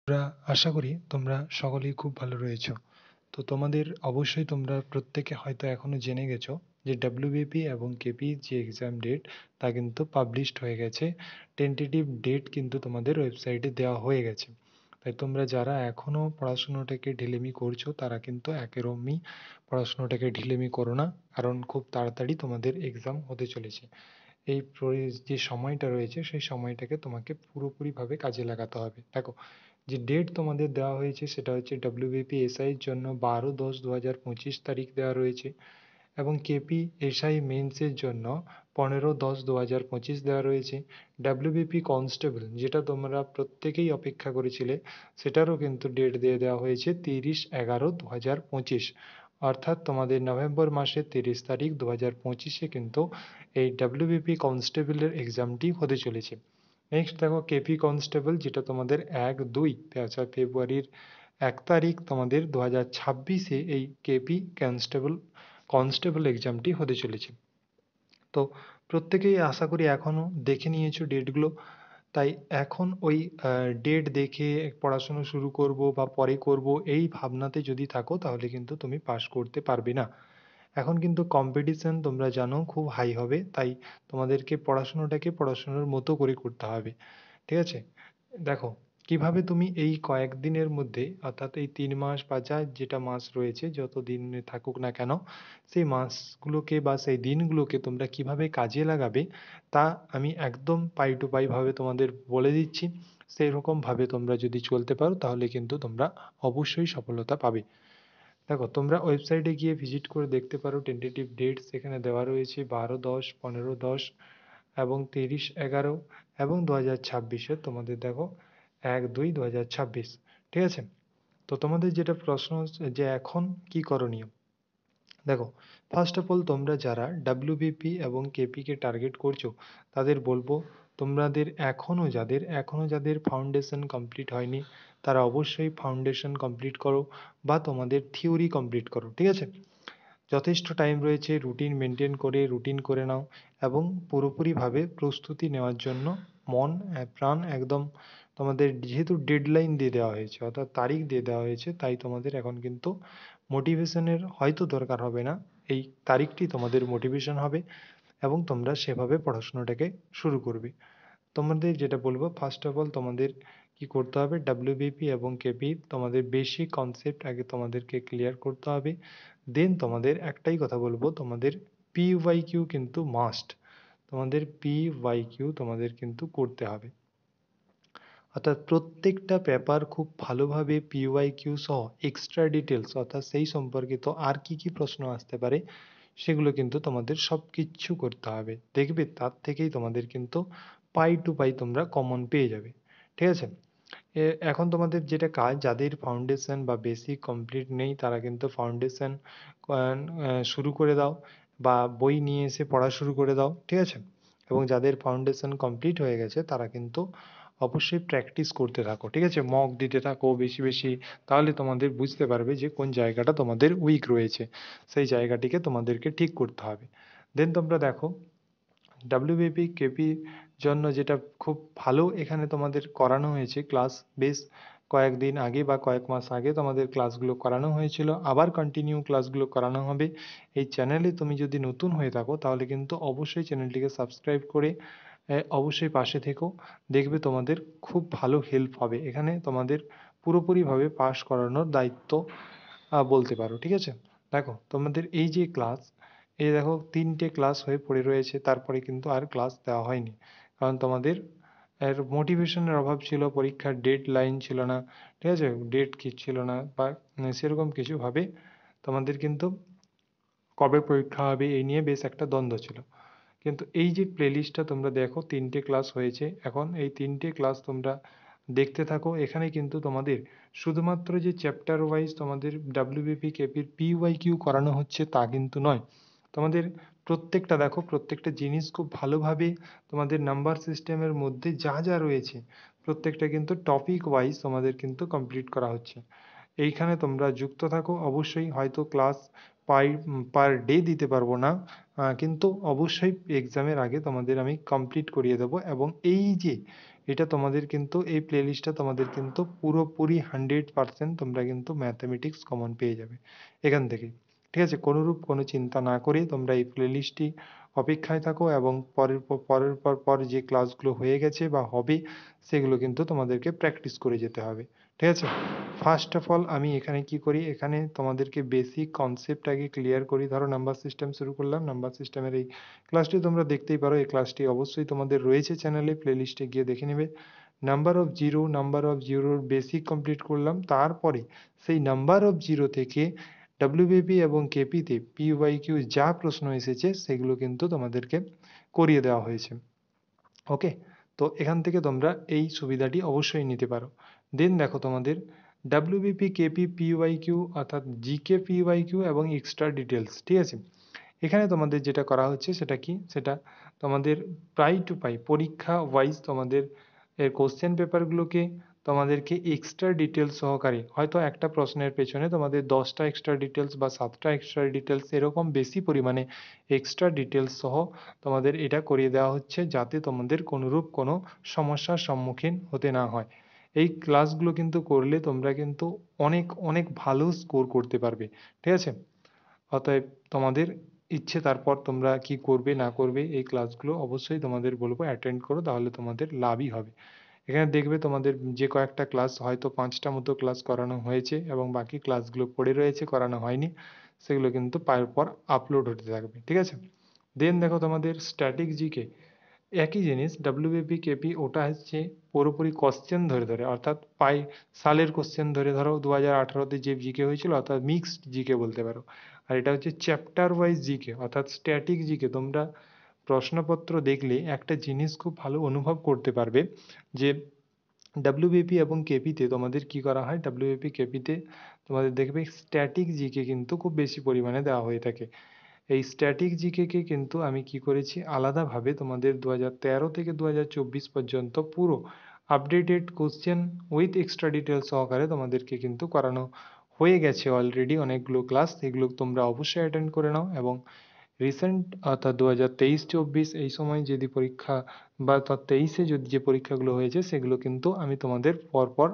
আমরা আশা করি তোমরা সকলেই খুব ভালো রয়েছো। তো তোমাদের অবশ্যই তোমরা প্রত্যেকে হয়তো এখনো জেনে গেছো যে WBP এবং KP যে এক্সাম ডেট তা কিন্তু পাবলিশড হয়ে গেছে। টেন্টেটিভ ডেট কিন্তু তোমাদের ওয়েবসাইটে দেওয়া হয়ে গেছে। তাই তোমরা যারা এখনো পড়াশোনাটাকে ঢিলেমি করছো তারা কিন্তু একরকমই পড়াশোনাটাকে ঢিলেমি করো না, কারণ খুব তাড়াতাড়ি তোমাদের এক্সাম হতে চলেছে। এই যে সময়টা রয়েছে সেই সময়টাকে তোমাকে পুরোপুরিভাবে কাজে লাগাতে হবে। দেখো, যে ডেট তোমাদের দেওয়া হয়েছে সেটা হচ্ছে WBPSI এর জন্য 12/10/2025 তারিখ দেওয়া রয়েছে এবং KPSI মেন্সের জন্য 15/10/2025 দেওয়া রয়েছে। WBP কনস্টেবল যেটা তোমরা প্রত্যেকেই অপেক্ষা করেছিলে সেটারও কিন্তু ডেট দিয়ে দেওয়া হয়েছে 30/11/2025, অর্থাৎ তোমাদের নভেম্বর মাসের 30 তারিখ 2025-এ কিন্তু এই WBP কনস্টেবলের এক্সামটি হতে চলেছে। নেক্সট দেখো, KP কনস্টেবল যেটা তোমাদের 1-2 ফেব্রুয়ারির 1 তারিখ তোমাদের 2026-এ এই KP কনস্টেবল এক্সামটি হতে চলেছে। তো প্রত্যেকেই আশা করি এখনো দেখে নিয়েছো ডেটগুলো। তাই এখন ওই ডেট দেখে পড়াশোনা শুরু করব বা পরে করব এই ভাবনাতে যদি থাকো তাহলে কিন্তু তুমি পাস করতে পারবে না। এখন কিন্তু কম্পিটিশন তোমরা জানো খুব হাই হবে, তাই তোমাদেরকে পড়াশোনাটাকে পড়াশোনার মতো করে করতে হবে। ঠিক আছে? দেখো, কিভাবে তুমি এই কয়েকদিনের মধ্যে অর্থাৎ এই 3 মাস বা যেটা মাস রয়েছে যত দিন থাকুক না কেন, সেই মাসগুলোকে বা সেই দিনগুলোকে তোমরা কিভাবে কাজে লাগাবে তা আমি একদম পাই টু পাই ভাবে তোমাদের বলে দিচ্ছি। সেই রকম ভাবে তোমরা যদি চলতে পারো তাহলে কিন্তু তোমরা অবশ্যই সফলতা পাবে। দেখো, তোমরা ওয়েবসাইটে গিয়ে ভিজিট করে দেখতে পারো টেন্টেটিভ ডেট সেখানে দেওয়া রয়েছে 12/10, 15/10 এবং 30/11 এবং 2026-এ তোমাদের দেখো 1-2-2026। ঠিক আছে? তো তোমাদের যেটা প্রশ্ন হচ্ছে যে এখন কি করণীয়। দেখো, ফার্স্ট অফ অল তোমরা যারা WBP এবং KP-কে টার্গেট করছো তাদের বলবো, তোমাদের যাদের ফাউন্ডেশন কমপ্লিট হয়নি তারা অবশ্যই ফাউন্ডেশন কমপ্লিট করো বা তোমাদের থিওরি কমপ্লিট করো। ঠিক আছে? যথেষ্ট টাইম রয়েছে, রুটিন মেনটেন করে রুটিন করে নাও এবং পুরোপুরিভাবে প্রস্তুতি নেওয়ার জন্য মন প্রাণ একদম, তোমাদের যেহেতু ডেডলাইন দিয়ে দেওয়া হয়েছে অর্থাৎ তারিখ দিয়ে দেওয়া হয়েছে, তাই তোমাদের এখন কিন্তু মোটিভেশনের হয়তো দরকার হবে না, এই তারিখটি তোমাদের মোটিভেশন হবে এবং তোমরা সেভাবে পড়াশোনাটাকে শুরু করবে। তোমাদের যেটা বলবো, ফার্স্ট অফ অল তোমাদের কি করতে হবে, WBP এবং KP তোমাদের বেসিক কনসেপ্ট আগে তোমাদেরকে ক্লিয়ার করতে হবে। দেন তোমাদের একটাই কথা বলবো, তোমাদের PYQ কিন্তু মাস্ট, তোমাদের PYQ তোমাদের কিন্তু করতে হবে। অর্থাৎ প্রত্যেকটা পেপার খুব ভালোভাবে PYQ সহ এক্সট্রা ডিটেলস অর্থাৎ সেই সম্পর্কিত আর কি কি প্রশ্ন আসতে পারে সেগুলো কিন্তু তোমাদের সব কিচ্ছু করতে হবে। দেখবে তার থেকেই তোমাদের কিন্তু পাই টু পাই তোমরা কমন পেয়ে যাবে। ঠিক আছে? এখন তোমাদের যেটা কাজ, যাদের ফাউন্ডেশন বা বেসিক কমপ্লিট নেই তারা কিন্তু ফাউন্ডেশন শুরু করে দাও বা বই নিয়ে এসে পড়া শুরু করে দাও। ঠিক আছে? এবং যাদের ফাউন্ডেশন কমপ্লিট হয়ে গেছে তারা কিন্তু অবশ্যই প্র্যাকটিস করতে থাকো। ঠিক আছে? মক দিতে থাকো বেশি বেশি, তাহলে তোমাদের বুঝতে পারবে যে কোন জায়গাটা তোমাদের উইক রয়েছে, সেই জায়গাটিকে তোমাদেরকে ঠিক করতে হবে। দেন তোমরা দেখো, WBP KP জন্য যেটা খুব ভালো এখানে তোমাদের করানো হয়েছে ক্লাস, বেশ কয়েকদিন আগে বা কয়েক মাস আগে তোমাদের ক্লাসগুলো করানো হয়েছিল, আবার কন্টিনিউ ক্লাসগুলো করানো হবে। এই চ্যানেলে তুমি যদি নতুন হয়ে থাকো তাহলে কিন্তু অবশ্যই চ্যানেলটিকে সাবস্ক্রাইব করে অবশ্যই পাশে থেকো। দেখবে তোমাদের খুব ভালো হেল্প হবে এখানে, তোমাদের পুরোপুরিভাবে পাস করানোর দায়িত্ব বলতে পারো। ঠিক আছে? দেখো, তোমাদের এই যে ক্লাস, এই দেখো 3টে ক্লাস হয়ে পড়ে রয়েছে, তারপরে কিন্তু আর ক্লাস দেওয়া হয়নি, কারণ তোমাদের এর মোটিভেশনের অভাব ছিল, পরীক্ষার ডেড লাইন ছিল না। ঠিক আছে? ডেট কি ছিল না বা সেরকম কিছু ভাবে তোমাদের কিন্তু কবে পরীক্ষা হবে এই নিয়ে বেশ একটা দ্বন্দ্ব ছিল। কিন্তু এই যে প্লেলিস্টটা তোমরা দেখো 3টে ক্লাস হয়েছে, এখন এই 3টে ক্লাস তোমরা দেখতে থাকো। এখানে কিন্তু তোমাদের শুধুমাত্র যে চ্যাপ্টার ওয়াইজ তোমাদের WBP KPর PYQ করানো হচ্ছে তা কিন্তু নয়, তোমাদের প্রত্যেকটা দেখো, প্রত্যেকটা জিনিস খুব ভালোভাবে তোমাদের নাম্বার সিস্টেমের মধ্যে যা যা রয়েছে প্রত্যেকটা কিন্তু টপিক ওয়াইজ তোমাদের কিন্তু কমপ্লিট করা হচ্ছে। এইখানে তোমরা যুক্ত থাকো অবশ্যই। হয়তো ক্লাস পার ডে দিতে পারবো না, কিন্তু অবশ্যই এক্সামের আগে তোমাদের আমি কমপ্লিট করিয়ে দেবো। এবং এই যে এটা তোমাদের কিন্তু এই প্লেলিস্টটা তোমাদের কিন্তু পুরোপুরি 100% তোমরা কিন্তু ম্যাথামেটিক্স কমন পেয়ে যাবে এখান থেকেই। ঠিক আছে? কোনোরূপ কোনো চিন্তা না করেই তোমরা এই প্লেলিস্টটি অপেক্ষায় থাকো এবং পরের পর যে ক্লাসগুলো হয়ে গেছে বা হবে সেগুলো কিন্তু তোমাদেরকে প্র্যাকটিস করে যেতে হবে। ঠিক আছে? ফার্স্ট অফ অল আমি এখানে কি করি, এখানে তোমাদেরকে বেসিক কনসেপ্ট আগে ক্লিয়ার করি। ধরো নাম্বার সিস্টেম শুরু করলাম। নাম্বার সিস্টেমের এই ক্লাসটি তোমরা দেখতেই পারো। এই ক্লাসটি অবশ্যই তোমাদের রয়েছে চ্যানেলে, প্লেলিস্টে গিয়ে দেখে নেবে। নাম্বার অফ জিরোর বেসিক কমপ্লিট করলাম। তারপরে সেই নাম্বার অফ জিরো থেকে ডাব্লিউবিপি এবং কেপিতে পিওয়াইকিউ যা প্রশ্ন এসেছে সেগুলো কিন্তু তোমাদেরকে করিয়ে দেওয়া হয়েছে। ওকে, তো এখান থেকে তোমরা এই সুবিধাটি অবশ্যই নিতে পারো। দেন দেখো তোমাদের ডাব্লিউবিপি কেপি পিওয়াইকিউ অর্থাৎ জিকে পিওয়াইকিউ এবং এক্সট্রা ডিটেলস। ঠিক আছে? এখানে তোমাদের যেটা করা হচ্ছে সেটা কি, সেটা তোমাদের প্রায় টু প্রায় পরীক্ষা ওয়াইজ তোমাদের এর কোশ্চেন পেপারগুলোকে তোমাদেরকে এক্সট্রা ডিটেলস সহকারে, হয়তো একটা প্রশ্নের পেছনে তোমাদের 10টা এক্সট্রা ডিটেলস বা 7টা এক্সট্রা ডিটেলস এরকম বেশি পরিমাণে এক্সট্রা ডিটেলস সহ তোমাদের এটা করিয়ে দেওয়া হচ্ছে, যাতে তোমাদের কোনোরূপ কোনো সমস্যার সম্মুখীন হতে না হয়। এই ক্লাসগুলো কিন্তু করলে তোমরা কিন্তু অনেক অনেক ভালো স্কোর করতে পারবে। ঠিক আছে? অতএব তোমাদের ইচ্ছে তারপর তোমরা কি করবে না করবে এই ক্লাসগুলো অবশ্যই তোমাদের বলবো অ্যাটেন্ড করো, তাহলে তোমাদের লাভই হবে। এখানে দেখবে তোমাদের যে কয়েকটা ক্লাস হয়তো 5টা মতো ক্লাস করানো হয়েছে এবং বাকি ক্লাসগুলো পড়ে রয়েছে, করানো হয়নি, সেগুলো কিন্তু পায়ের পর আপলোড হতে থাকবে। ঠিক আছে? দেন দেখো তোমাদের স্ট্যাটিক জিকে একই জিনিস, ডাব্লিউবিপি কেপি ওটা হচ্ছে পুরোপুরি কোশ্চেন ধরে ধরে, অর্থাৎ সালের কোশ্চেন ধরে, ধরো 2018তে যে জিকে হয়েছিল অর্থাৎ মিক্সড জিকে বলতে পারো। আর এটা হচ্ছে চ্যাপ্টার ওয়াইজ জিকে অর্থাৎ স্ট্যাটিক জিকে। তোমরা প্রশ্নপত্র দেখলে একটা জিনিস খুব ভালো অনুভব করতে পারবে যে ডাব্লিউবিপি এবং কেপিতে তোমাদের কি করা হয়, ডাব্লিউবিপি কেপিতে তোমাদের দেখবে স্ট্যাটিক জিকে কিন্তু খুব বেশি পরিমাণে দেওয়া হয়ে থাকে। এই স্ট্যাটিক জিকেকে কিন্তু আমি কি করেছি, আলাদাভাবে তোমাদের 2013 থেকে 2024 পর্যন্ত পুরো updated question with extra details সহকারে তোমাদেরকে কিন্তু করানো হয়ে গেছে অলরেডি অনেকগুলো ক্লাস। এগুলো তোমরা অবশ্যই অ্যাটেন্ড করে নাও এবং রিসেন্ট অর্থাৎ 2023-24 এই সময় যদি পরীক্ষা বা 23-এ যদি যে পরীক্ষাগুলো হয়েছে সেগুলো কিন্তু আমি তোমাদের পরপর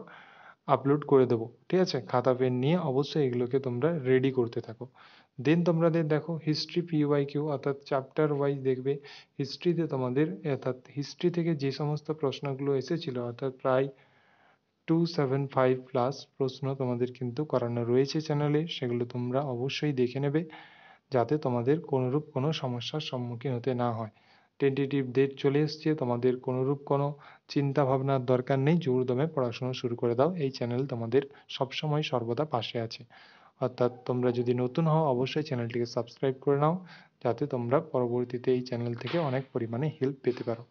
আপলোড করে দেবো। ঠিক আছে? খাতা পেন নিয়ে অবশ্যই এগুলোকে তোমরা রেডি করতে থাকো। দেন তোমাদের দেখো হিস্ট্রি পিওয়াইকিউ অর্থাৎ চ্যাপ্টার ওয়াইজ দেখবে হিস্ট্রিতে তোমাদের, অর্থাৎ হিস্ট্রি থেকে যে সমস্ত প্রশ্নগুলো এসেছিল অর্থাৎ প্রায় 275 প্লাস প্রশ্ন তোমাদের কিন্তু করানো রয়েছে চ্যানেলে, সেগুলো তোমরা অবশ্যই দেখে নেবে যাতে তোমাদের কোনোরূপ কোনো সমস্যার সম্মুখীন হতে না হয়। টেন্টেটিভ ডেট চলে এসছে, তোমাদের কোনোরূপ কোনো চিন্তা ভাবনার দরকার নেই, জোর দমে পড়াশোনা শুরু করে দাও। এই চ্যানেল তোমাদের সবসময় সর্বদা পাশে আছে। অর্থাৎ তোমরা যদি নতুন হও অবশ্যই চ্যানেলটিকে সাবস্ক্রাইব করে নাও, যাতে তোমরা পরবর্তীতে এই চ্যানেল থেকে অনেক পরিমাণে হেল্প পেতে পারো।